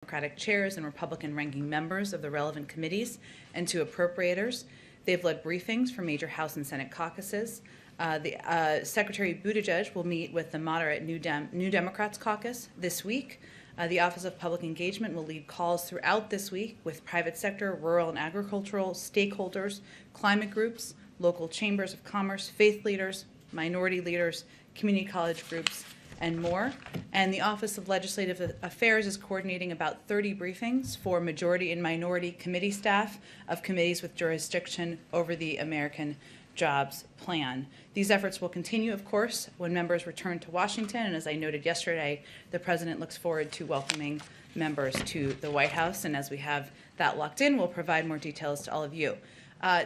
Democratic chairs and Republican ranking members of the relevant committees and to appropriators. They've led briefings for major House and Senate caucuses. Secretary Buttigieg will meet with the moderate New Democrats caucus this week. The Office of Public Engagement will lead calls throughout this week with private sector, rural and agricultural stakeholders, climate groups, local chambers of commerce, faith leaders, minority leaders, community college groups, and more. And the Office of Legislative Affairs is coordinating about 30 briefings for majority and minority committee staff of committees with jurisdiction over the American Jobs Plan. These efforts will continue, of course, when members return to Washington. And as I noted yesterday, the President looks forward to welcoming members to the White House. And as we have that locked in, we'll provide more details to all of you.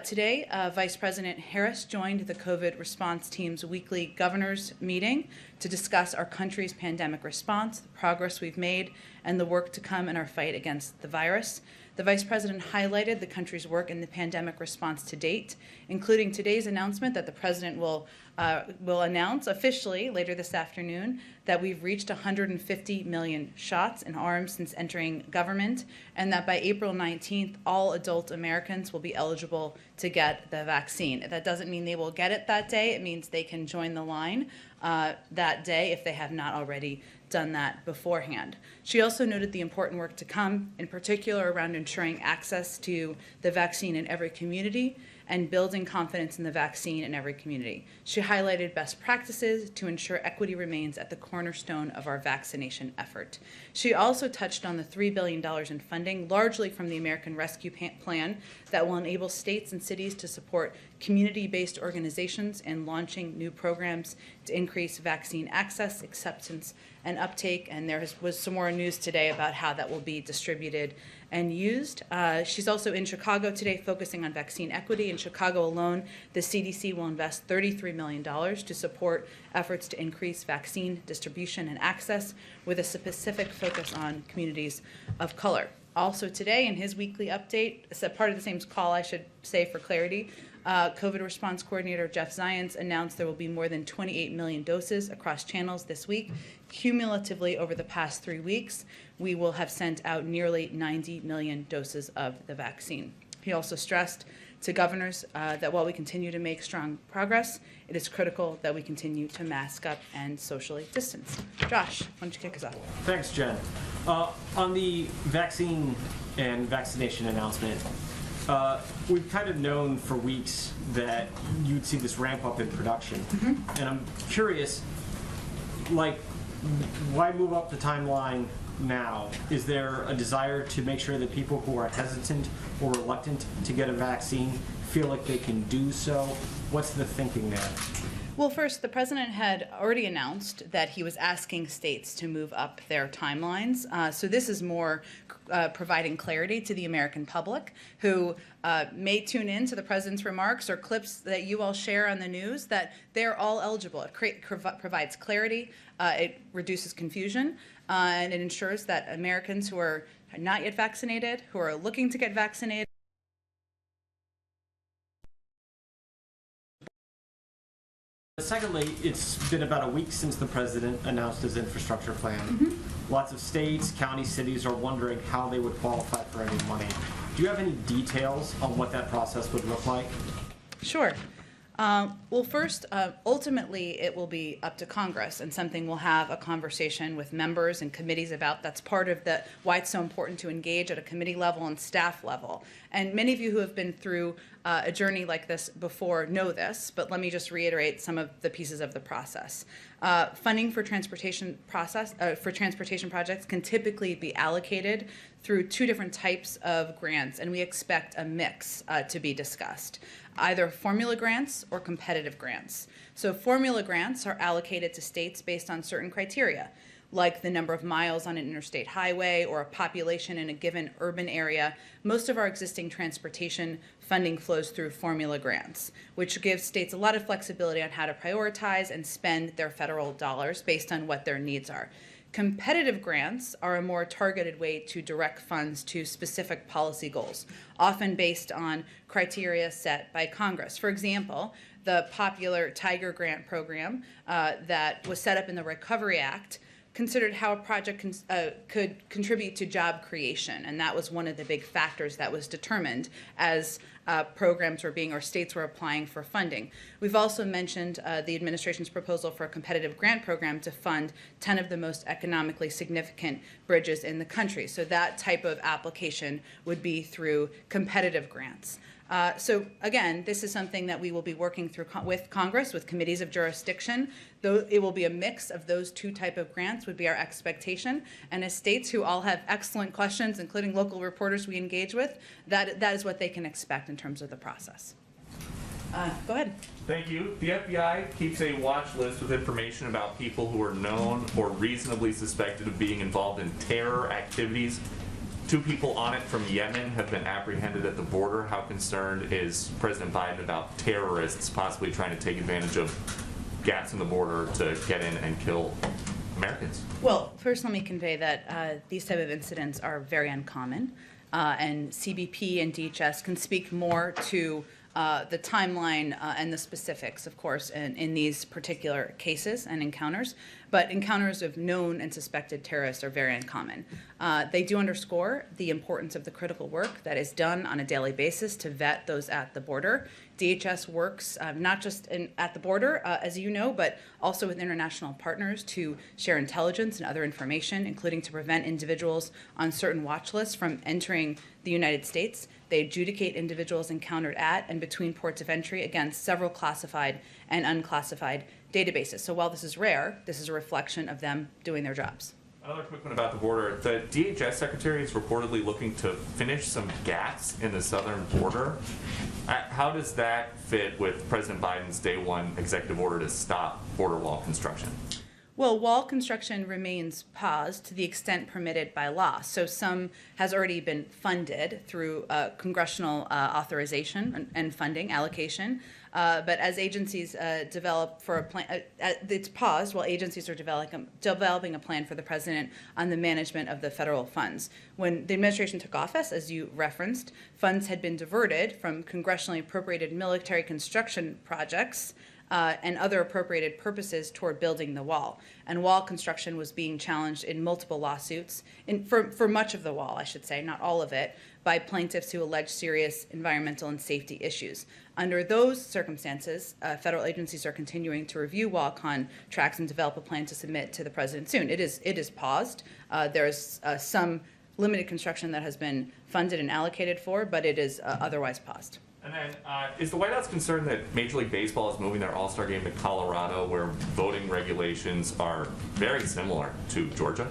Today, Vice President Harris joined the COVID response team's weekly governors meeting to discuss our country's pandemic response, the progress we've made, and the work to come in our fight against the virus. The Vice President highlighted the country's work in the pandemic response to date, including today's announcement that the President will announce officially later this afternoon that we've reached 150 million shots in arms since entering government, and that by April 19th, all adult Americans will be eligible to get the vaccine. That doesn't mean they will get it that day. It means they can join the line that day if they have not already done that beforehand. She also noted the important work to come, in particular around ensuring access to the vaccine in every community and building confidence in the vaccine in every community. She highlighted best practices to ensure equity remains at the cornerstone of our vaccination effort. She also touched on the $3 billion in funding, largely from the American Rescue Plan, that will enable states and cities to support community-based organizations in launching new programs to increase vaccine access, acceptance, and uptake. And there was some more news today about how that will be distributed and used. She's also in Chicago today focusing on vaccine equity. In Chicago alone, the CDC will invest $33 million to support efforts to increase vaccine distribution and access with a specific focus on communities of color. Also today, in his weekly update, part of the same call, I should say for clarity, COVID response coordinator Jeff Zients announced there will be more than 28 million doses across channels this week. Cumulatively, over the past 3 weeks, we will have sent out nearly 90 million doses of the vaccine. He also stressed to governors that while we continue to make strong progress, it is critical that we continue to mask up and socially distance. Josh, why don't you kick us off? Thanks, Jen. On the vaccine and vaccination announcement, we've kind of known for weeks that you'd see this ramp up in production. Mm-hmm. And I'm curious, like, why move up the timeline now? Is there a desire to make sure that people who are hesitant or reluctant to get a vaccine feel like they can do so? What's the thinking there? Well, first, the President had already announced that he was asking states to move up their timelines. So this is more providing clarity to the American public who may tune in to the President's remarks or clips that you all share on the news, that they're all eligible. It provides clarity, it reduces confusion, and it ensures that Americans who are not yet vaccinated, who are looking to get vaccinated, Secondly, it's been about a week since the President announced his infrastructure plan. Mm-hmm. Lots of states, counties, cities are wondering how they would qualify for any money. Do you have any details on what that process would look like? Sure. Well, first, ultimately, it will be up to Congress and something we'll have a conversation with members and committees about. That's part of why it's so important to engage at a committee level and staff level. And many of you who have been through a journey like this before know this, but let me just reiterate some of the pieces of the process. Funding for transportation projects can typically be allocated through two different types of grants, and we expect a mix to be discussed. Either formula grants or competitive grants. So formula grants are allocated to states based on certain criteria, like the number of miles on an interstate highway or a population in a given urban area. Most of our existing transportation funding flows through formula grants, which gives states a lot of flexibility on how to prioritize and spend their federal dollars based on what their needs are. Competitive grants are a more targeted way to direct funds to specific policy goals, often based on criteria set by Congress. For example, the popular Tiger Grant program that was set up in the Recovery Act considered how a project could contribute to job creation, and that was one of the big factors that was determined as programs were being, or states were applying for funding. We've also mentioned the administration's proposal for a competitive grant program to fund 10 of the most economically significant bridges in the country. So that type of application would be through competitive grants. So again, this is something that we will be working through with Congress, with committees of jurisdiction. Though it will be a mix of those two type of grants would be our expectation. And as states who all have excellent questions, including local reporters we engage with, that is what they can expect in terms of the process. Go ahead. Thank you. The FBI keeps a watch list with information about people who are known or reasonably suspected of being involved in terror activities. 2 people on it from Yemen have been apprehended at the border. How concerned is President Biden about terrorists possibly trying to take advantage of gaps in the border to get in and kill Americans? Well, first let me convey that these type of incidents are very uncommon, and CBP and DHS can speak more to the timeline and the specifics, of course, in these particular cases and encounters. But encounters of known and suspected terrorists are very uncommon. They do underscore the importance of the critical work that is done on a daily basis to vet those at the border. DHS works not just at the border, as you know, but also with international partners to share intelligence and other information, including to prevent individuals on certain watch lists from entering the United States. They adjudicate individuals encountered at and between ports of entry against several classified and unclassified databases. So while this is rare, this is a reflection of them doing their jobs. Another quick one about the border. The DHS secretary is reportedly looking to finish some gaps in the southern border. How does that fit with President Biden's day one executive order to stop border wall construction? Well, wall construction remains paused to the extent permitted by law. So some has already been funded through congressional authorization and funding allocation. But as agencies develop for a plan, it's paused while agencies are developing a plan for the president on the management of the federal funds. When the administration took office, as you referenced, funds had been diverted from congressionally appropriated military construction projects and other appropriated purposes toward building the wall. And wall construction was being challenged in multiple lawsuits, for much of the wall, I should say, not all of it, by plaintiffs who allege serious environmental and safety issues. Under those circumstances, federal agencies are continuing to review wall contracts and develop a plan to submit to the president soon. It is paused. There is some limited construction that has been funded and allocated for, but it is otherwise paused. And then, is the White House concerned that Major League Baseball is moving their All-Star Game to Colorado, where voting regulations are very similar to Georgia?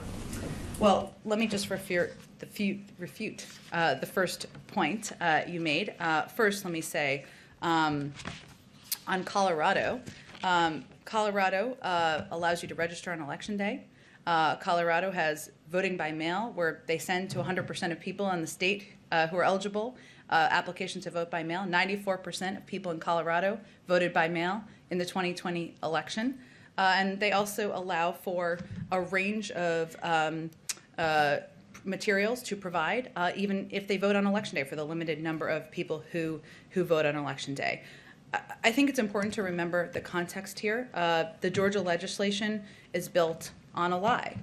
Well, let me just refute the first point you made. First, let me say, on Colorado, Colorado allows you to register on Election Day. Colorado has voting by mail, where they send to 100% of people in the state who are eligible applications to vote by mail. 94% of people in Colorado voted by mail in the 2020 election. And they also allow for a range of materials to provide, even if they vote on Election Day, for the limited number of people who vote on Election Day. I think it's important to remember the context here. The Georgia legislation is built on a lie.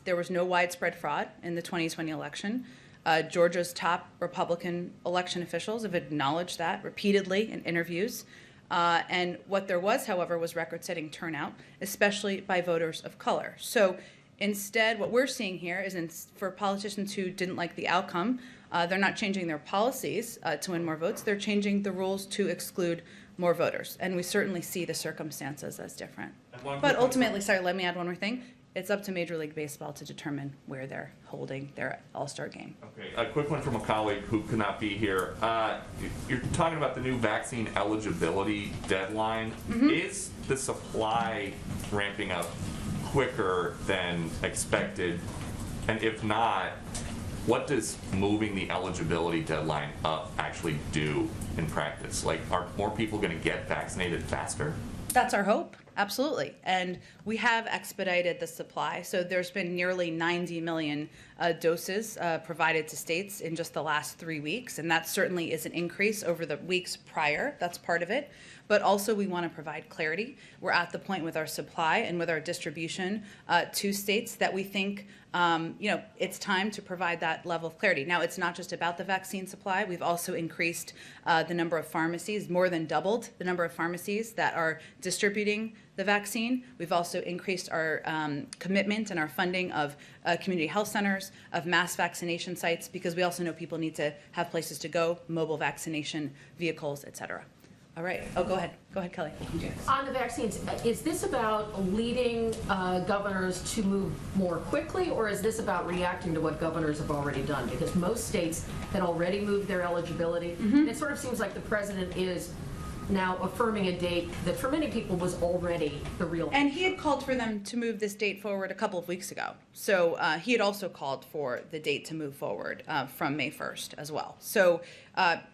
There was no widespread fraud in the 2020 election. Georgia's top Republican election officials have acknowledged that repeatedly in interviews. And what there was, however, was record-setting turnout, especially by voters of color. So instead, what we're seeing here is for politicians who didn't like the outcome, they're not changing their policies to win more votes. They're changing the rules to exclude more voters. And we certainly see the circumstances as different. But ultimately, sorry, let me add one more thing. It's up to Major League Baseball to determine where they're holding their All-Star Game. Okay, a quick one from a colleague who could not be here. You're talking about the new vaccine eligibility deadline. Mm-hmm. Is the supply ramping up quicker than expected? And if not, what does moving the eligibility deadline up actually do in practice? Like, are more people going to get vaccinated faster? That's our hope, absolutely. And we have expedited the supply. So there's been nearly 90 million doses provided to states in just the last 3 weeks. And that certainly is an increase over the weeks prior. That's part of it. but also we want to provide clarity. We're at the point with our supply and with our distribution to states that we think it's time to provide that level of clarity. Now, it's not just about the vaccine supply. We've also increased the number of pharmacies, more than doubled the number of pharmacies that are distributing the vaccine. We've also increased our commitment and our funding of community health centers, of mass vaccination sites, because we also know people need to have places to go, mobile vaccination vehicles, et cetera. All right. Oh, go ahead. Go ahead, Kelly. On the vaccines, is this about leading governors to move more quickly, or is this about reacting to what governors have already done? Because most states had already moved their eligibility. And it sort of seems like the president is now affirming a date that for many people was already the real And he had called for them to move this date forward a couple of weeks ago. So he had also called for the date to move forward from May 1st as well. So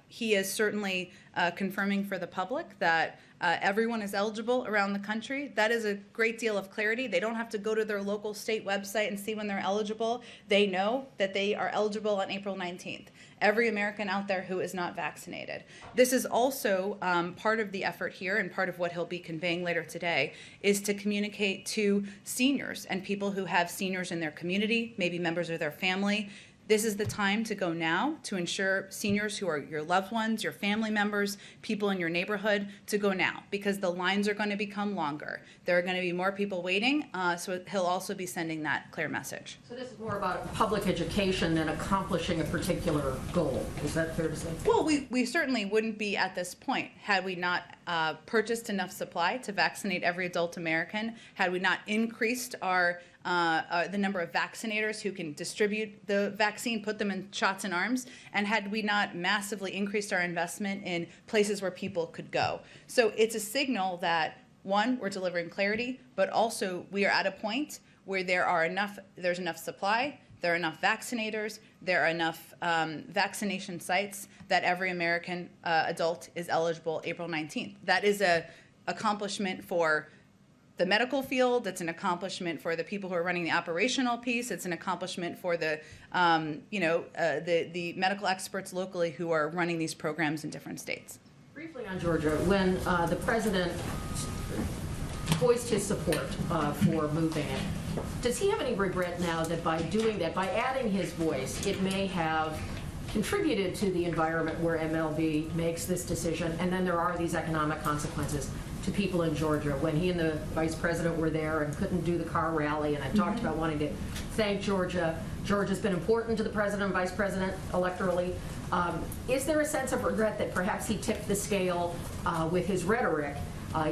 he is certainly confirming for the public that everyone is eligible around the country. That is a great deal of clarity. They don't have to go to their local state website and see when they're eligible. They know that they are eligible on April 19th. Every American out there who is not vaccinated. This is also part of the effort here, and part of what he'll be conveying later today is to communicate to seniors and people who have seniors in their community, maybe members of their family. This is the time to go now to ensure seniors who are your loved ones, your family members, people in your neighborhood, to go now, because the lines are going to become longer. There are going to be more people waiting, so he'll also be sending that clear message. So this is more about public education than accomplishing a particular goal. Is that fair to say? Well, we certainly wouldn't be at this point had we not purchased enough supply to vaccinate every adult American, had we not increased the number of vaccinators who can distribute the vaccine, put them in shots in arms, and had we not massively increased our investment in places where people could go. So it's a signal that, one, we're delivering clarity, but also we are at a point where there's enough supply, there are enough vaccinators, there are enough vaccination sites that every American adult is eligible April 19th. That is an accomplishment for the medical field. It's an accomplishment for the people who are running the operational piece. It's an accomplishment for the medical experts locally who are running these programs in different states. Briefly on Georgia, when the president voiced his support for moving it, does he have any regret now that by doing that, by adding his voice, it may have contributed to the environment where MLB makes this decision, and then there are these economic consequences to people in Georgia? When he and the vice president were there and couldn't do the car rally, and I talked about wanting to thank Georgia. Georgia's been important to the president and vice president electorally. Is there a sense of regret that perhaps he tipped the scale with his rhetoric,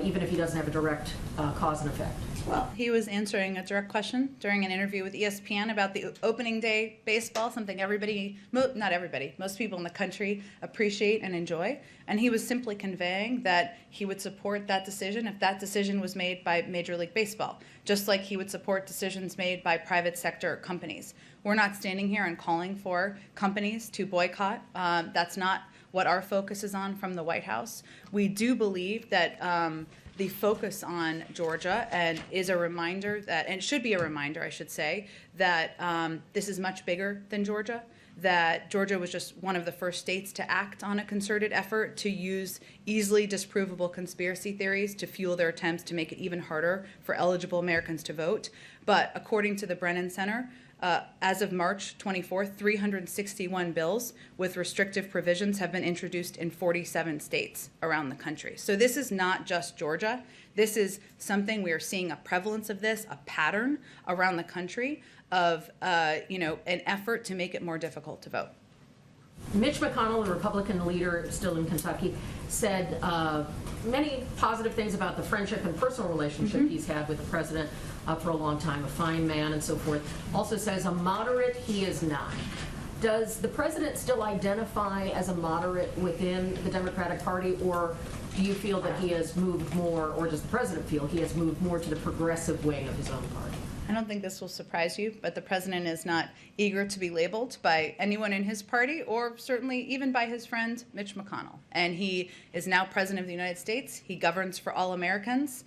even if he doesn't have a direct cause and effect? Well, he was answering a direct question during an interview with ESPN about the opening day baseball, something not everybody, most people in the country appreciate and enjoy. And he was simply conveying that he would support that decision if that decision was made by Major League Baseball, just like he would support decisions made by private sector companies. We're not standing here and calling for companies to boycott. That's not what our focus is on from the White House. We do believe that the focus on Georgia and is a reminder that, and it should be a reminder, I should say, that this is much bigger than Georgia, that Georgia was just one of the first states to act on a concerted effort to use easily disprovable conspiracy theories to fuel their attempts to make it even harder for eligible Americans to vote. But according to the Brennan Center, as of March 24th, 361 bills with restrictive provisions have been introduced in 47 states around the country. So this is not just Georgia. This is something we are seeing a prevalence of this, a pattern around the country of an effort to make it more difficult to vote. Mitch McConnell, the Republican leader still in Kentucky, said many positive things about the friendship and personal relationship he's had with the president for a long time, a fine man and so forth. Also says a moderate he is not. Does the president still identify as a moderate within the Democratic Party, or do you feel that he has moved more, or does the president feel he has moved more to the progressive wing of his own party? I don't think this will surprise you, but the president is not eager to be labeled by anyone in his party, or certainly even by his friend Mitch McConnell. And he is now president of the United States. He governs for all Americans.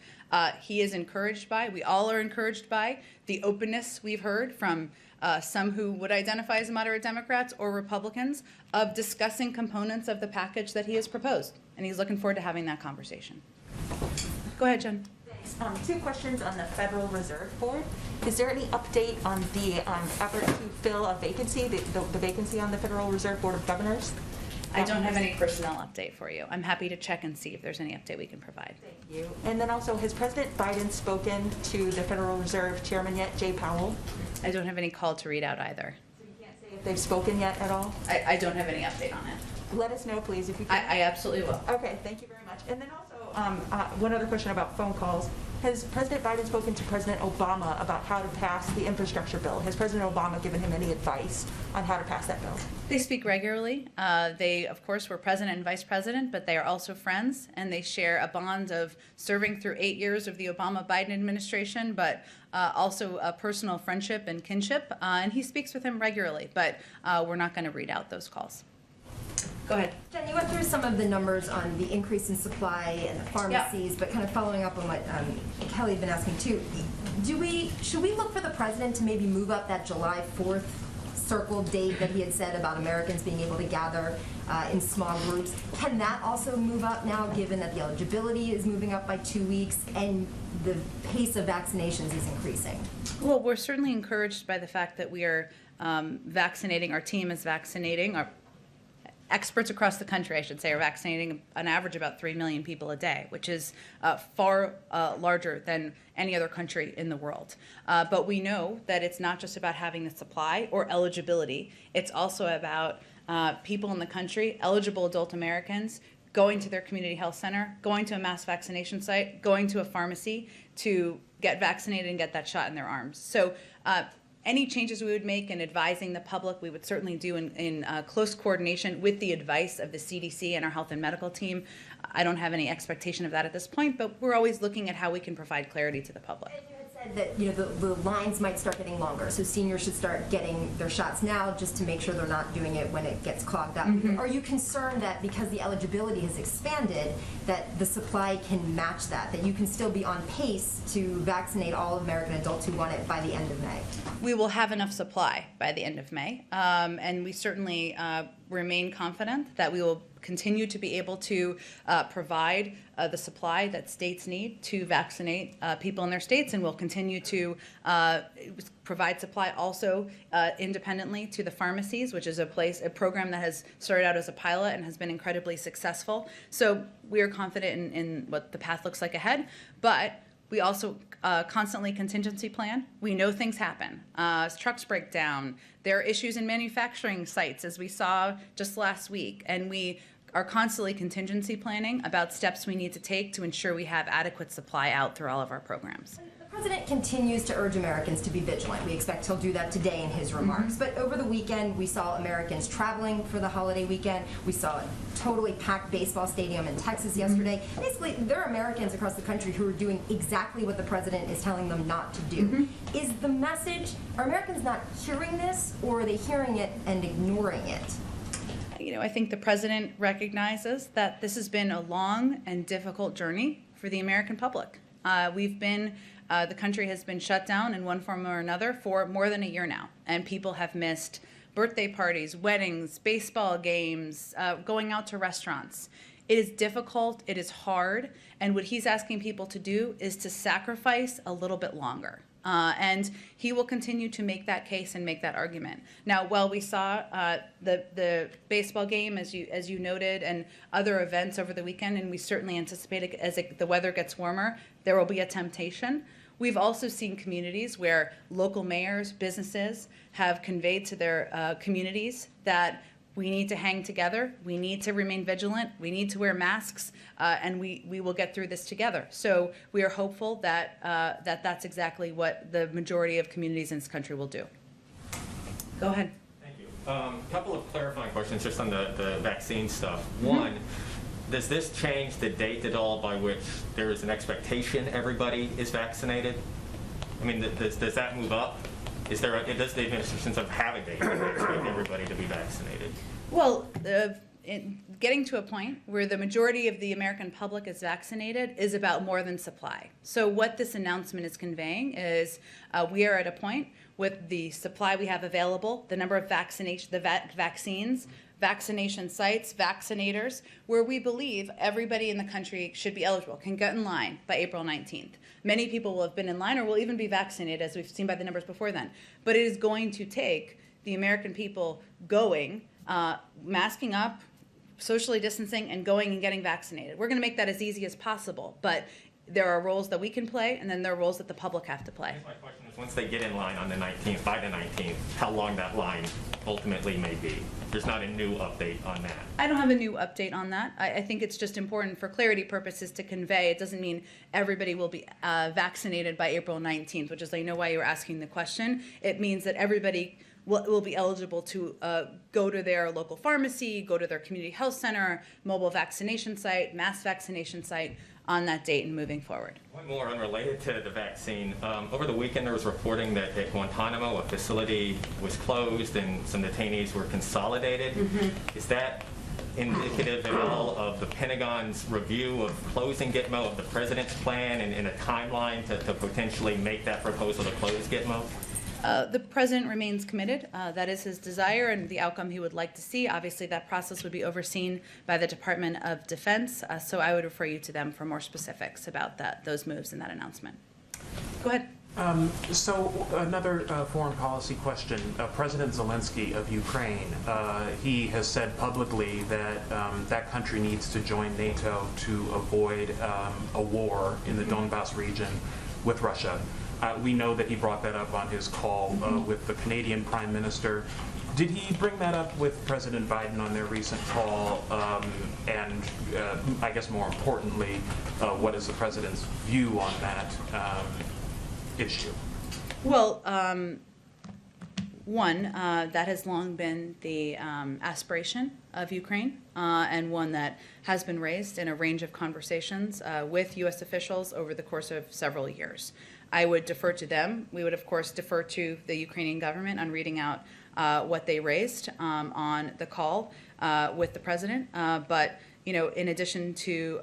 He is encouraged by, we all are encouraged by, the openness we've heard from some who would identify as moderate Democrats or Republicans, of discussing components of the package that he has proposed. And he's looking forward to having that conversation. Go ahead, Jen. Thanks. Two questions on the Federal Reserve Board. Is there any update on the effort to fill a vacancy, the vacancy on the Federal Reserve Board of Governors? I don't have any personnel update for you. I'm happy to check and see if there's any update we can provide. Thank you. And then also, has President Biden spoken to the Federal Reserve Chairman yet, Jay Powell? I don't have any call to read out either. So you can't say if they've spoken yet at all? I don't have any update on it. Let us know, please, if you can. I absolutely will. Okay, thank you very much. And then also, one other question about phone calls. Has President Biden spoken to President Obama about how to pass the infrastructure bill? Has President Obama given him any advice on how to pass that bill? They speak regularly. They, of course, were president and vice president, but they are also friends, and they share a bond of serving through 8 years of the Obama-Biden administration, but also a personal friendship and kinship. And he speaks with him regularly, but we're not going to read out those calls. Go ahead. Jen, you went through some of the numbers on the increase in supply and the pharmacies, but kind of following up on what Kelly had been asking too, should we look for the president to maybe move up that July 4th circle date that he had said about Americans being able to gather in small groups? Can that also move up now, given that the eligibility is moving up by 2 weeks and the pace of vaccinations is increasing? Well, we're certainly encouraged by the fact that we are vaccinating. Our team is vaccinating. Our experts across the country, I should say, are vaccinating on average about 3 million people a day, which is far larger than any other country in the world. But we know that it's not just about having the supply or eligibility. It's also about people in the country, eligible adult Americans, going to their community health center, going to a mass vaccination site, going to a pharmacy to get vaccinated and get that shot in their arms. So any changes we would make in advising the public, we would certainly do in close coordination with the advice of the CDC and our health and medical team. I don't have any expectation of that at this point, but we're always looking at how we can provide clarity to the public. And you had said that the lines might start getting longer, so seniors should start getting their shots now just to make sure they're not doing it when it gets clogged up. Mm-hmm. Are you concerned that because the eligibility has expanded, that the supply can match that you can still be on pace to vaccinate all American adults who want it by the end of May? We will have enough supply by the end of May, and we certainly remain confident that we will continue to be able to provide the supply that states need to vaccinate people in their states, and we'll continue to provide supply also independently to the pharmacies, which is a program that has started out as a pilot and has been incredibly successful. So we are confident in what the path looks like ahead, but we also constantly contingency plan. We know things happen. Trucks break down. There are issues in manufacturing sites, as we saw just last week, and we are constantly contingency planning about steps we need to take to ensure we have adequate supply out through all of our programs. The president continues to urge Americans to be vigilant. We expect he'll do that today in his remarks. But over the weekend, we saw Americans traveling for the holiday weekend. We saw a totally packed baseball stadium in Texas yesterday. Basically, there are Americans across the country who are doing exactly what the president is telling them not to do. Is the message, are Americans not hearing this, or are they hearing it and ignoring it? You know, I think the president recognizes that this has been a long and difficult journey for the American public. The country has been shut down in one form or another for more than a year now, and people have missed birthday parties, weddings, baseball games, going out to restaurants. It is difficult, it is hard, and what he's asking people to do is to sacrifice a little bit longer. And he will continue to make that case and make that argument. Now, while we saw the baseball game, as you noted, and other events over the weekend, and we certainly anticipate as the weather gets warmer, there will be a temptation. We've also seen communities where local mayors, businesses have conveyed to their communities that we need to hang together, we need to remain vigilant, we need to wear masks, and we will get through this together. So we are hopeful that that's exactly what the majority of communities in this country will do. Go ahead. Thank you. Couple of clarifying questions just on the vaccine stuff. One, does this change the date at all by which there is an expectation everybody is vaccinated? I mean, does that move up? Does the administration have a date where they expect everybody to be vaccinated? Well, getting to a point where the majority of the American public is vaccinated is about more than supply. So what this announcement is conveying is we are at a point with the supply we have available, the number of vaccines, vaccination sites, vaccinators, where we believe everybody in the country should be eligible, can get in line by April 19th. Many people will have been in line or will even be vaccinated, as we've seen by the numbers before then. But it is going to take the American people going, masking up, socially distancing, and going and getting vaccinated. We're going to make that as easy as possible, but there are roles that we can play, and then there are roles that the public have to play. My question is, once they get in line on the 19th, by the 19th, how long that line ultimately may be? There's not a new update on that. I don't have a new update on that. I think it's just important for clarity purposes to convey. It doesn't mean everybody will be vaccinated by April 19th, which is, I know why you're asking the question. It means that everybody will be eligible to go to their local pharmacy, go to their community health center, mobile vaccination site, mass vaccination site on that date and moving forward. One more unrelated to the vaccine. Over the weekend, there was reporting that at Guantanamo, a facility was closed and some detainees were consolidated. Is that indicative at all of the Pentagon's review of closing Gitmo, of the president's plan, and a timeline to potentially make that proposal to close Gitmo? The president remains committed. That is his desire and the outcome he would like to see. Obviously, that process would be overseen by the Department of Defense, so I would refer you to them for more specifics about those moves and that announcement. Go ahead. So another foreign policy question. President Zelensky of Ukraine, he has said publicly that that country needs to join NATO to avoid a war in the Donbass region with Russia. We know that he brought that up on his call with the Canadian Prime Minister. Did he bring that up with President Biden on their recent call? And I guess more importantly, what is the president's view on that issue? Well, one, that has long been the aspiration of Ukraine, and one that has been raised in a range of conversations with U.S. officials over the course of several years. I would defer to them. We would, of course, defer to the Ukrainian government on reading out what they raised on the call with the president. But you know, in addition to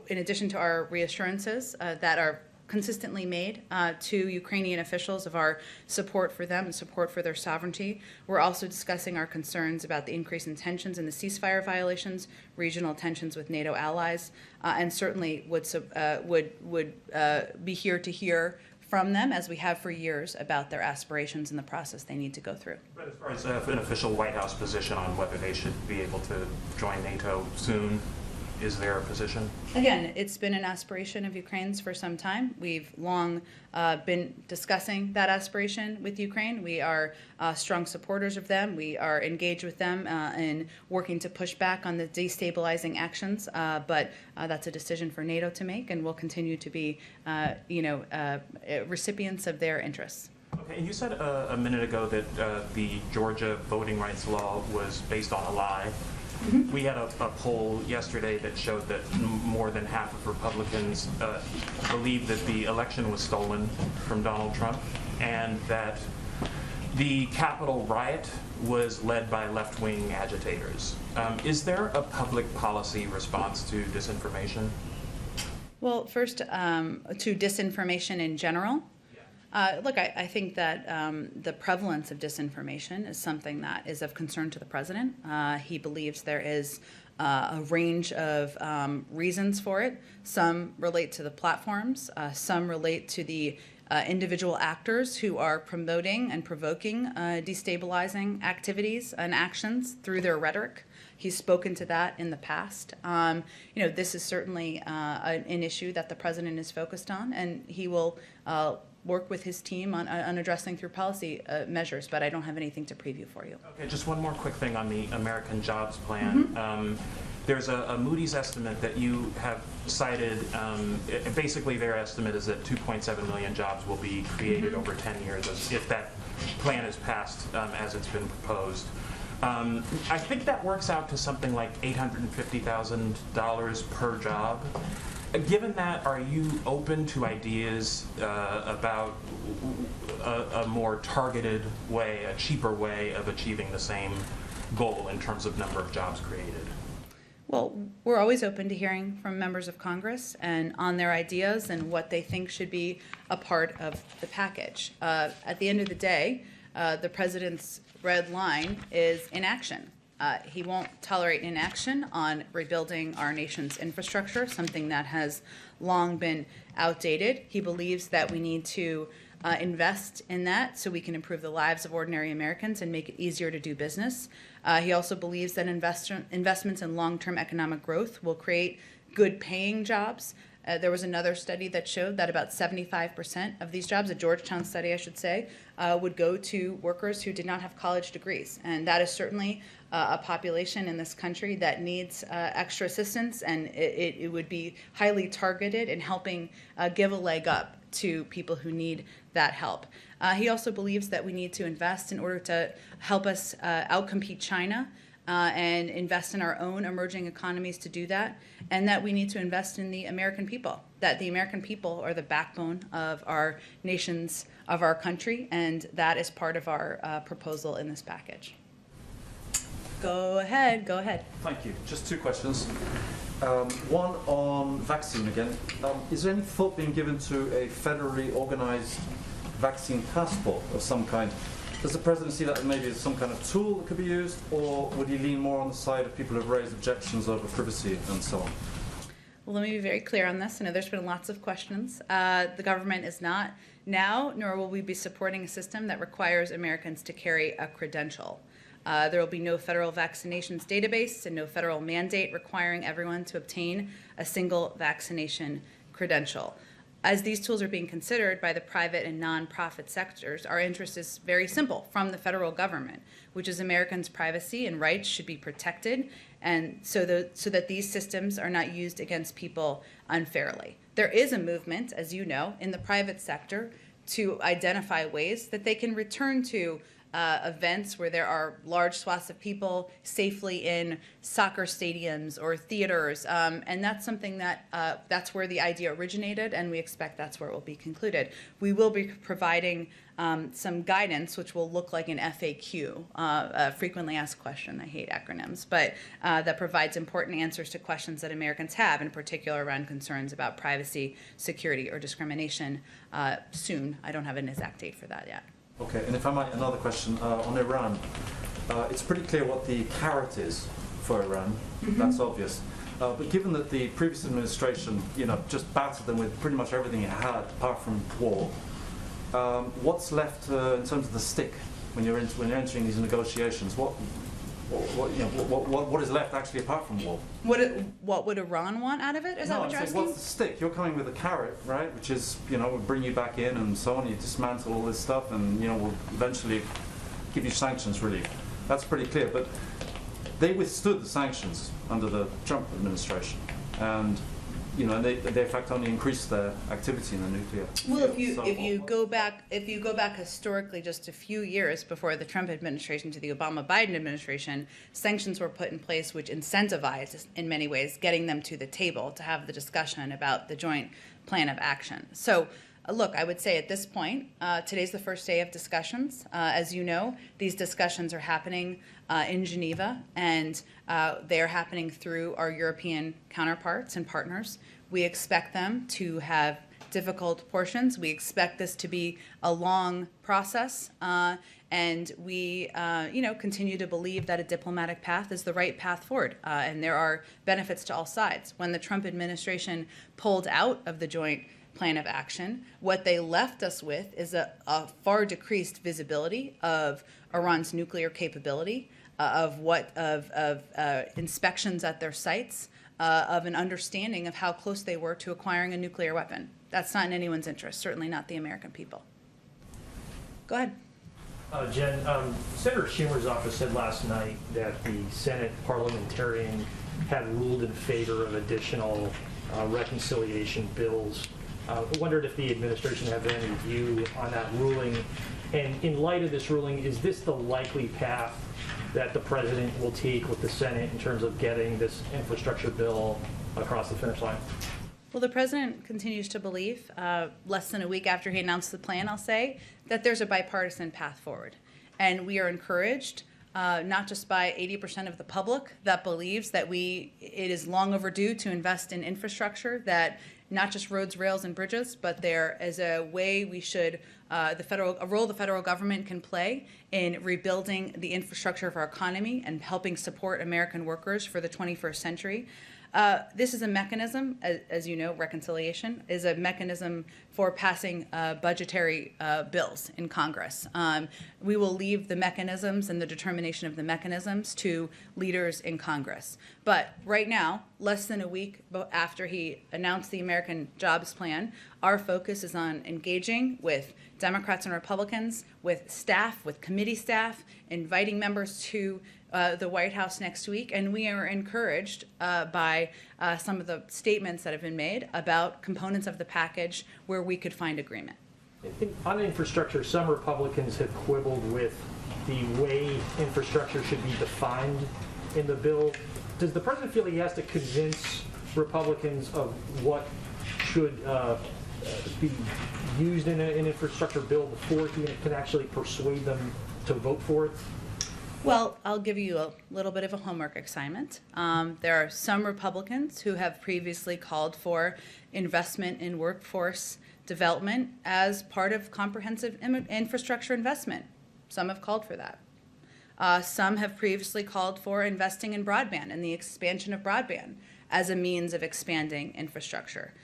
in addition to our reassurances that are consistently made to Ukrainian officials of our support for them and support for their sovereignty, we're also discussing our concerns about the increase in tensions and the ceasefire violations, regional tensions with NATO allies, and certainly would be here to hear from them, as we have for years, about their aspirations and the process they need to go through. But as far as an official White House position on whether they should be able to join NATO soon, is there a position? Again, it's been an aspiration of Ukraine's for some time. We've long been discussing that aspiration with Ukraine. We are strong supporters of them. We are engaged with them in working to push back on the destabilizing actions. But that's a decision for NATO to make, and we'll continue to be, recipients of their interests. Okay, and you said a minute ago that the Georgia voting rights law was based on a lie. We had a poll yesterday that showed that more than half of Republicans believe that the election was stolen from Donald Trump, and that the Capitol riot was led by left-wing agitators. Is there a public policy response to disinformation? Well, first, to disinformation in general. Look, I think that the prevalence of disinformation is something that is of concern to the president. He believes there is a range of reasons for it. Some relate to the platforms. Some relate to the individual actors who are promoting and provoking destabilizing activities and actions through their rhetoric. He's spoken to that in the past. This is certainly an issue that the president is focused on, and he will work with his team on addressing through policy measures, but I don't have anything to preview for you. Okay, just one more quick thing on the American Jobs Plan. There's a Moody's estimate that you have cited. Basically, their estimate is that 2.7 million jobs will be created over 10 years if that plan is passed as it's been proposed. I think that works out to something like $850,000 per job. Given that, are you open to ideas about a more targeted way, a cheaper way of achieving the same goal in terms of number of jobs created? Well, we're always open to hearing from members of Congress and on their ideas and what they think should be a part of the package. At the end of the day, the president's red line is inaction. He won't tolerate inaction on rebuilding our nation's infrastructure, something that has long been outdated. He believes that we need to invest in that so we can improve the lives of ordinary Americans and make it easier to do business. He also believes that investments in long-term economic growth will create good-paying jobs. There was another study that showed that about 75% of these jobs, a Georgetown study I should say, would go to workers who did not have college degrees. And that is certainly a population in this country that needs extra assistance, and it would be highly targeted in helping give a leg up to people who need that help. He also believes that we need to invest in order to help us outcompete China and invest in our own emerging economies to do that, and that we need to invest in the American people, that the American people are the backbone of our nation's, of our country, and that is part of our proposal in this package. Go ahead. Thank you. Just two questions. One on vaccine again. Is there any thought being given to a federally organized vaccine passport of some kind? Does the president see that maybe as some kind of tool that could be used, or would he lean more on the side of people who have raised objections over privacy and so on? Well, let me be very clear on this. I know there's been lots of questions. The government is not now, nor will we be supporting a system that requires Americans to carry a credential. There will be no federal vaccinations database and no federal mandate requiring everyone to obtain a single vaccination credential. As these tools are being considered by the private and nonprofit sectors, our interest is very simple from the federal government, which is Americans' privacy and rights should be protected, and so that these systems are not used against people unfairly. There is a movement, as you know, in the private sector to identify ways that they can return to events where there are large swaths of people safely in soccer stadiums or theaters, and that's something that that's where the idea originated, and we expect that's where it will be concluded. We will be providing some guidance, which will look like an FAQ, a frequently asked question. I hate acronyms, but that provides important answers to questions that Americans have, in particular around concerns about privacy, security, or discrimination soon. I don't have an exact date for that yet. Okay, and if I might, another question on Iran. It's pretty clear what the carrot is for Iran. Mm-hmm. That's obvious. But given that the previous administration, just battered them with pretty much everything it had, apart from war, what's left in terms of the stick when you're entering these negotiations? What is left actually apart from war? What would Iran want out of it? Is that what you're asking? What's the stick? You're coming with a carrot, right? Which is, we'll bring you back in and so on. You dismantle all this stuff, and we'll eventually give you sanctions relief. That's pretty clear. But they withstood the sanctions under the Trump administration, and they in fact only increased their activity in the nuclear. Well, if you go back historically just a few years before the Trump administration to the Obama-Biden administration, sanctions were put in place which incentivized, in many ways, getting them to the table to have the discussion about the joint plan of action. So, look, I would say at this point, today's the first day of discussions. As you know, these discussions are happening in Geneva, and they are happening through our European counterparts and partners. We expect them to have difficult portions. We expect this to be a long process, and we, continue to believe that a diplomatic path is the right path forward, and there are benefits to all sides. When the Trump administration pulled out of the joint plan of action, what they left us with is a far decreased visibility of Iran's nuclear capability, of inspections at their sites, of an understanding of how close they were to acquiring a nuclear weapon. That's not in anyone's interest, certainly not the American people. Go ahead. Jen, Senator Schumer's office said last night that the Senate parliamentarian had ruled in favor of additional reconciliation bills. I wondered if the administration has any view on that ruling. And in light of this ruling, is this the likely path that the president will take with the Senate in terms of getting this infrastructure bill across the finish line? Well, the president continues to believe, less than a week after he announced the plan, I'll say, that there's a bipartisan path forward. And we are encouraged not just by 80% of the public that believes that it is long overdue to invest in infrastructure, that not just roads, rails, and bridges, but there is a way we should, a role the federal government can play in rebuilding the infrastructure of our economy and helping support American workers for the 21st century. This is a mechanism, as you know, reconciliation is a mechanism for passing budgetary bills in Congress. We will leave the mechanisms and the determination of the mechanisms to leaders in Congress. But right now, less than a week after he announced the American Jobs Plan, our focus is on engaging with Democrats and Republicans, with staff, with committee staff, inviting members to the White House next week, and we are encouraged by some of the statements that have been made about components of the package where we could find agreement. On infrastructure, some Republicans have quibbled with the way infrastructure should be defined in the bill. Does the president feel he has to convince Republicans of what should be used in an infrastructure bill before he can actually persuade them to vote for it? Well, I'll give you a little bit of a homework assignment. There are some Republicans who have previously called for investment in workforce development as part of comprehensive infrastructure investment. Some have called for that. Some have previously called for investing in broadband and the expansion of broadband as a means of expanding infrastructure.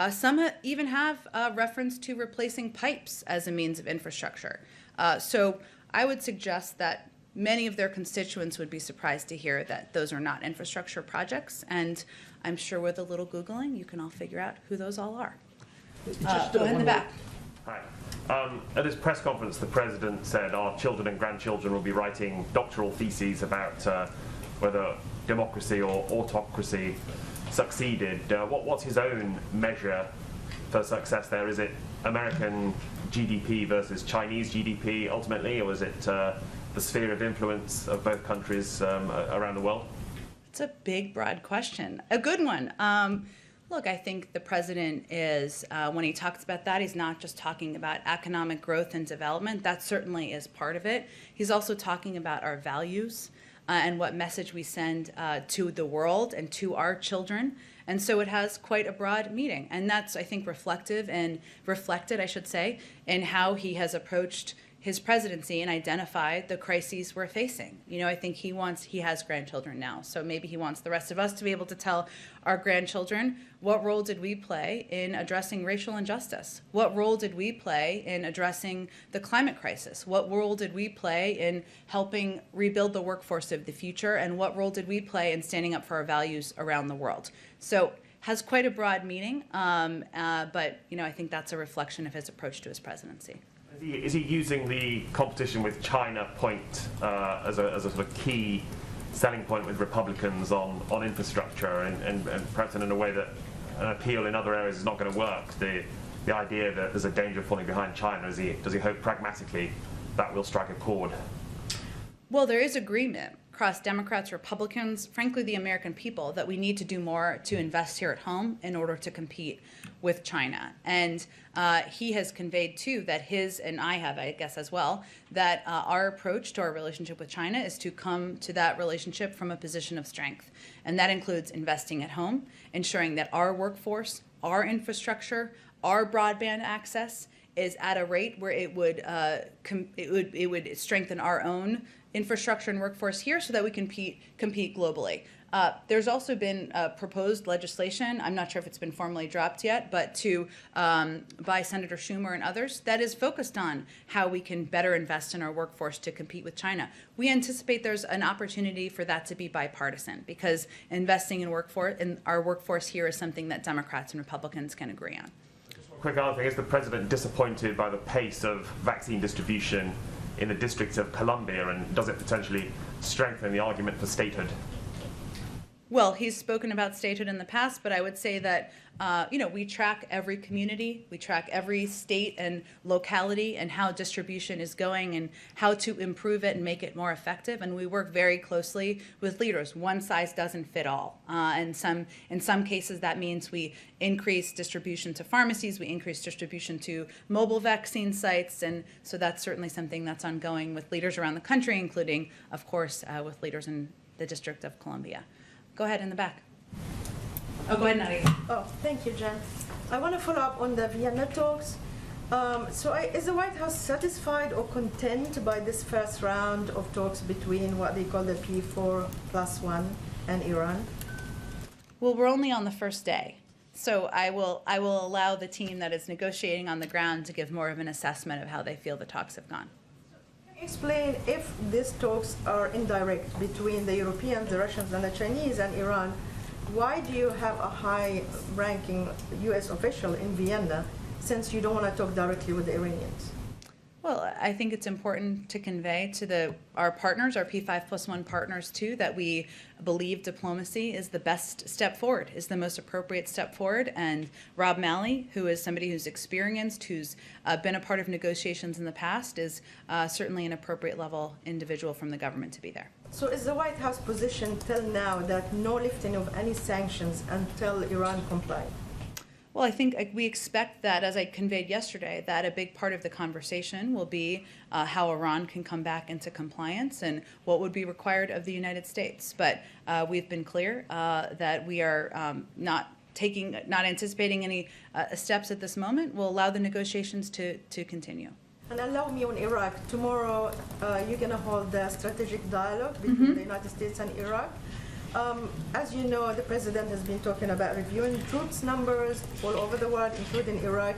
Some even have reference to replacing pipes as a means of infrastructure. So I would suggest that many of their constituents would be surprised to hear that those are not infrastructure projects, and I'm sure with a little Googling, you can all figure out who those all are. Go in the back. Hi. At his press conference, the president said our children and grandchildren will be writing doctoral theses about whether democracy or autocracy succeeded. What's his own measure for success there? Is it American GDP versus Chinese GDP ultimately, or is it the sphere of influence of both countries around the world? It's a big, broad question. A good one. Look, I think the president is, when he talks about that, he's not just talking about economic growth and development. That certainly is part of it. He's also talking about our values and what message we send to the world and to our children. And so it has quite a broad meaning. And that's, I think, reflected, I should say, in how he has approached his presidency and identified the crises we're facing. You know, I think he has grandchildren now, so maybe he wants the rest of us to be able to tell our grandchildren, what role did we play in addressing racial injustice? What role did we play in addressing the climate crisis? What role did we play in helping rebuild the workforce of the future? And what role did we play in standing up for our values around the world? So has quite a broad meaning, but you know, I think that's a reflection of his approach to his presidency. Is he using the competition with China point as a sort of key selling point with Republicans on infrastructure and perhaps in a way that an appeal in other areas is not going to work? The idea that there's a danger of falling behind China, does he hope pragmatically that will strike a chord? Well, there is agreement across Democrats, Republicans, frankly, the American people, that we need to do more to invest here at home in order to compete with China. And he has conveyed, too, that and I have, I guess, as well, that our approach to our relationship with China is to come to that relationship from a position of strength. And that includes investing at home, ensuring that our workforce, our infrastructure, our broadband access is at a rate where it would strengthen our own infrastructure and workforce here so that we can compete globally. There's also been proposed legislation, I'm not sure if it's been formally dropped yet, but by Senator Schumer and others, that is focused on how we can better invest in our workforce to compete with China. We anticipate there's an opportunity for that to be bipartisan, because investing in our workforce here is something that Democrats and Republicans can agree on. Quick other thing, is the president disappointed by the pace of vaccine distribution in the District of Columbia, and does it potentially strengthen the argument for statehood? Well, he's spoken about statehood in the past, but I would say that, we track every community, we track every state and locality and how distribution is going and how to improve it and make it more effective. And we work very closely with leaders. One size doesn't fit all. In some cases, that means we increase distribution to pharmacies, we increase distribution to mobile vaccine sites. And so that's certainly something that's ongoing with leaders around the country, including, of course, with leaders in the District of Columbia. Go ahead in the back. Oh, go ahead, Nadia. Oh, thank you, Jen. I want to follow up on the Vienna talks. Is the White House satisfied or content by this first round of talks between what they call the P4+1 and Iran? Well, we're only on the first day. So I will allow the team that is negotiating on the ground to give more of an assessment of how they feel the talks have gone. Explain if these talks are indirect between the Europeans, the Russians, and the Chinese and Iran. Why do you have a high-ranking U.S. official in Vienna since you don't want to talk directly with the Iranians? Well, I think it's important to convey to our partners, our P5+1 partners too, that we believe diplomacy is the best step forward, is the most appropriate step forward. And Rob Malley, who is somebody who's experienced, who's been a part of negotiations in the past, is certainly an appropriate level individual from the government to be there. So is the White House position till now that no lifting of any sanctions until Iran complies? Well, I think we expect that, as I conveyed yesterday, that a big part of the conversation will be how Iran can come back into compliance and what would be required of the United States. But we've been clear that we are not anticipating any steps at this moment. We'll allow the negotiations to continue. And allow me on Iraq. Tomorrow, you're going to hold a strategic dialogue between the United States and Iraq. As you know, the president has been talking about reviewing troops numbers all over the world, including Iraq.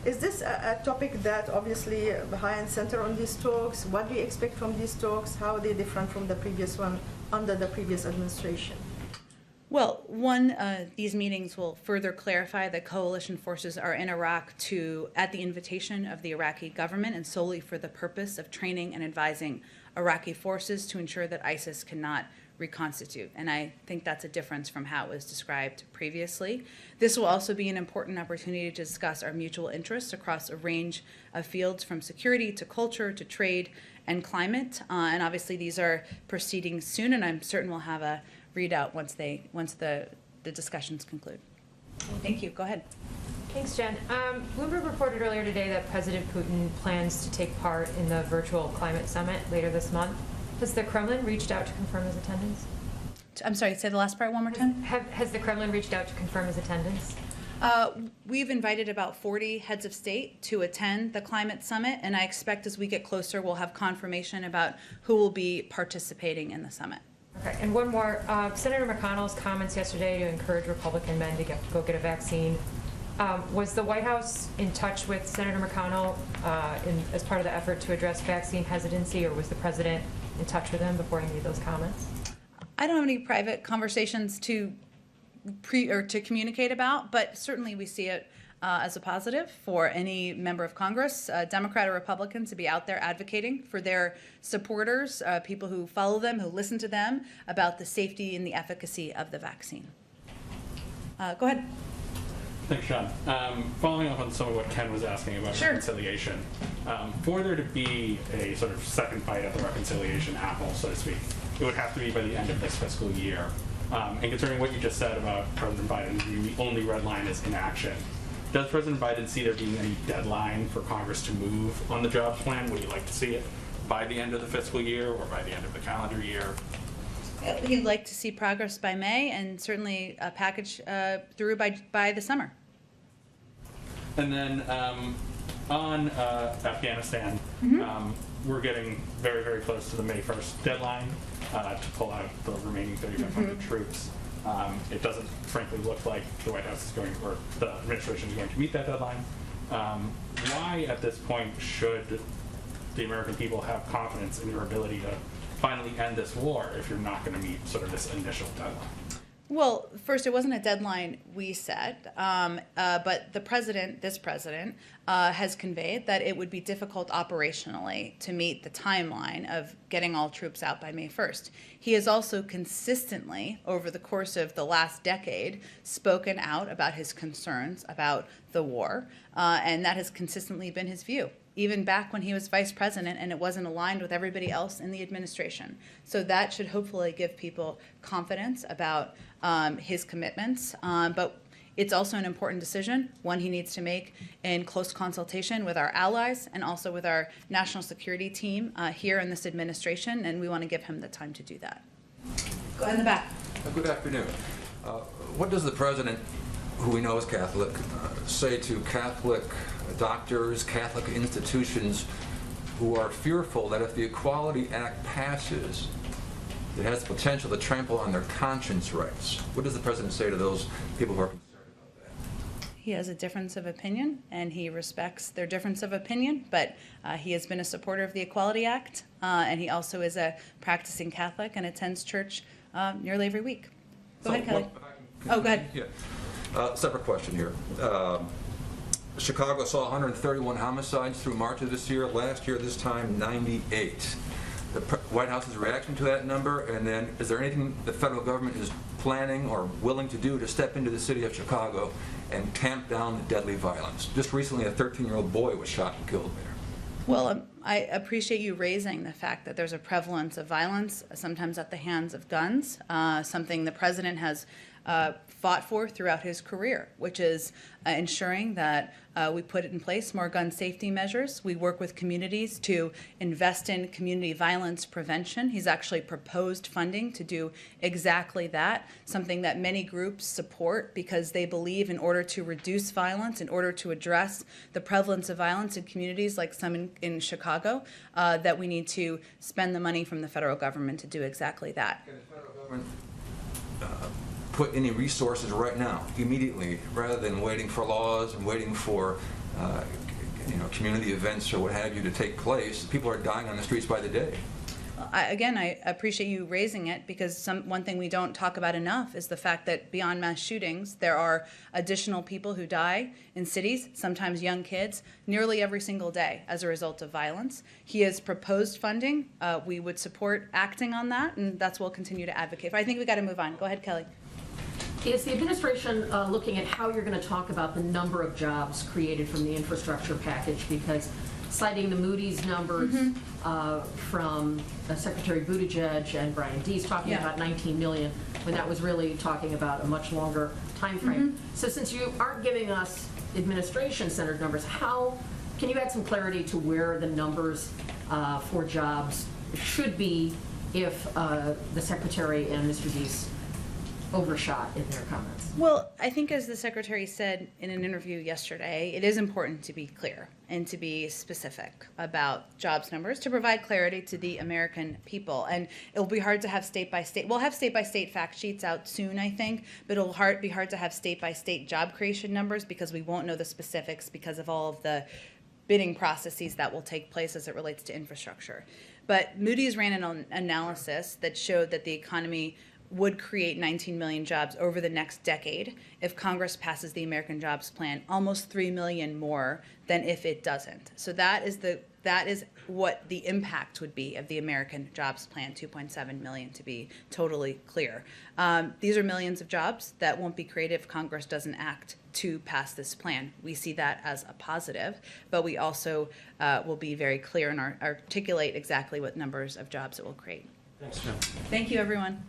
Is this a topic that obviously high and center on these talks? What do you expect from these talks? How are they different from the previous one under the previous administration? Well, these meetings will further clarify that coalition forces are in Iraq at the invitation of the Iraqi government and solely for the purpose of training and advising Iraqi forces to ensure that ISIS cannot reconstitute. And I think that's a difference from how it was described previously. This will also be an important opportunity to discuss our mutual interests across a range of fields from security to culture to trade and climate. And obviously these are proceeding soon, and I'm certain we'll have a readout once the discussions conclude. Thank you. Go ahead. Thanks, Jen. Bloomberg reported earlier today that President Putin plans to take part in the virtual climate summit later this month. Has the Kremlin reached out to confirm his attendance? I'm sorry, say the last part one more time. Has the Kremlin reached out to confirm his attendance? We've invited about 40 heads of state to attend the climate summit, and I expect as we get closer, we'll have confirmation about who will be participating in the summit. Okay, and one more. Senator McConnell's comments yesterday to encourage Republican men to go get a vaccine. Was the White House in touch with Senator McConnell as part of the effort to address vaccine hesitancy, or was the president in touch with him before he made those comments? I don't have any private conversations to communicate about, but certainly we see it as a positive for any member of Congress, Democrat or Republican, to be out there advocating for their supporters, people who follow them, who listen to them, about the safety and the efficacy of the vaccine. Go ahead. Thanks, Sean. Following up on some of what Ken was asking about reconciliation, for there to be a sort of second bite at the reconciliation apple, so to speak, it would have to be by the end of this fiscal year. And concerning what you just said about President Biden, the only red line is inaction. Does President Biden see there being any deadline for Congress to move on the jobs plan? Would you like to see it by the end of the fiscal year or by the end of the calendar year? He'd like to see progress by May and certainly a package through by the summer. And then on Afghanistan, we're getting very, very close to the May 1st deadline to pull out the remaining 3,500 troops. It doesn't, frankly, look like the White House is going, or the administration is going to meet that deadline. Why, at this point, should the American people have confidence in your ability to finally end this war if you're not going to meet sort of this initial deadline? Well, first, it wasn't a deadline we set, but this president, has conveyed that it would be difficult operationally to meet the timeline of getting all troops out by May 1st. He has also consistently, over the course of the last decade, spoken out about his concerns about the war, and that has consistently been his view, even back when he was vice president and it wasn't aligned with everybody else in the administration. So that should hopefully give people confidence about his commitments. But it's also an important decision, one he needs to make in close consultation with our allies and also with our national security team here in this administration, and we want to give him the time to do that. Go ahead in the back. Good afternoon. What does the president, who we know is Catholic, say to Catholic doctors, Catholic institutions who are fearful that if the Equality Act passes, it has the potential to trample on their conscience rights? What does the president say to those people who are concerned about that? He has a difference of opinion, and he respects their difference of opinion, but he has been a supporter of the Equality Act, and he also is a practicing Catholic and attends church nearly every week. Go ahead, Kelly. Oh, go ahead. Yeah. Separate question here. Chicago saw 131 homicides through March of this year. Last year, this time, 98. The White House's reaction to that number, and then is there anything the federal government is planning or willing to do to step into the city of Chicago and tamp down the deadly violence? Just recently, a 13-year-old boy was shot and killed there. Well, I appreciate you raising the fact that there's a prevalence of violence, sometimes at the hands of guns, something the president has fought for throughout his career, which is ensuring that we put in place more gun safety measures. We work with communities to invest in community violence prevention. He's actually proposed funding to do exactly that, something that many groups support because they believe in order to reduce violence, in order to address the prevalence of violence in communities like some in Chicago, that we need to spend the money from the federal government to do exactly that. Can the federal government put any resources right now, immediately, rather than waiting for laws and waiting for community events or what have you to take place? People are dying on the streets by the day. I appreciate you raising it because one thing we don't talk about enough is the fact that beyond mass shootings, there are additional people who die in cities, sometimes young kids, nearly every single day as a result of violence. He has proposed funding. We would support acting on that, and that's what we'll continue to advocate for. I think we got to move on. Go ahead, Kelly. Is the administration looking at how you're going to talk about the number of jobs created from the infrastructure package? Because citing the Moody's numbers from Secretary Buttigieg and Brian Deese talking about 19 million, when that was really talking about a much longer time frame. So since you aren't giving us administration-centered numbers, how can you add some clarity to where the numbers for jobs should be if the Secretary and Mr. Deese overshot in their comments? Well, I think as the Secretary said in an interview yesterday, it is important to be clear and to be specific about jobs numbers to provide clarity to the American people. And it'll be hard to have state-by-state. We'll have state-by-state fact sheets out soon, I think, but it'll be hard to have state-by-state job creation numbers because we won't know the specifics because of all of the bidding processes that will take place as it relates to infrastructure. But Moody's ran an analysis that showed that the economy would create 19 million jobs over the next decade if Congress passes the American Jobs Plan, almost 3 million more than if it doesn't. So that is what the impact would be of the American Jobs Plan, 2.7 million to be totally clear. These are millions of jobs that won't be created if Congress doesn't act to pass this plan. We see that as a positive, but we also will be very clear and articulate exactly what numbers of jobs it will create. Thanks, Jim. Thank you, everyone.